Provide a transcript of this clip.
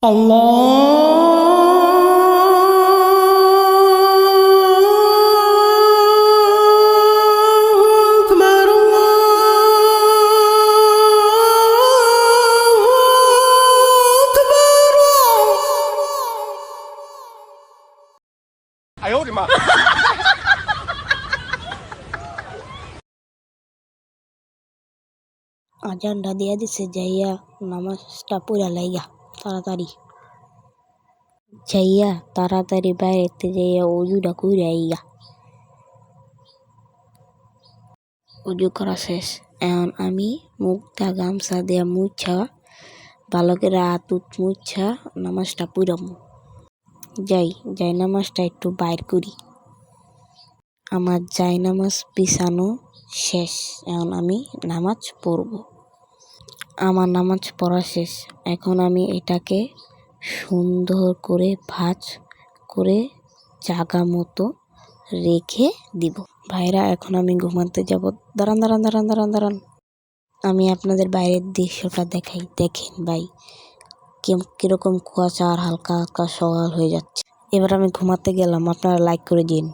哎呦我的妈！ আজানটা দিয়ে দিছে, যাইয়া নামাজটা পড়া লাইগা তাড়াতাড়ি বাইরেতে যাইয়া অজুটা কইরা আইগা। অজু করা শেষ। এখন আমি মুখটা গামছা দিয়া মুছা ভালো করে হাত মুছা নামাজটা পড়ামু। যাই নামাজটা একটু বাইর করি। আমার যাই নামাজ বিছানো শেষ। এখন আমি নামাজ পড়ব। আমার নামাজ পড়া শেষ। এখন আমি এটাকে সুন্দর করে ভাঁজ করে জাগা মতো রেখে দিব। ভাইরা, এখন আমি ঘুমাতে যাব। দাঁড়ান। আমি আপনাদের বাইরের দৃশ্যটা দেখাই। দেখেন ভাই, কিরকম কুয়াশা আর হালকা হালকা সকাল হয়ে যাচ্ছে। এবার আমি ঘুমাতে গেলাম। আপনারা লাইক করে দিন।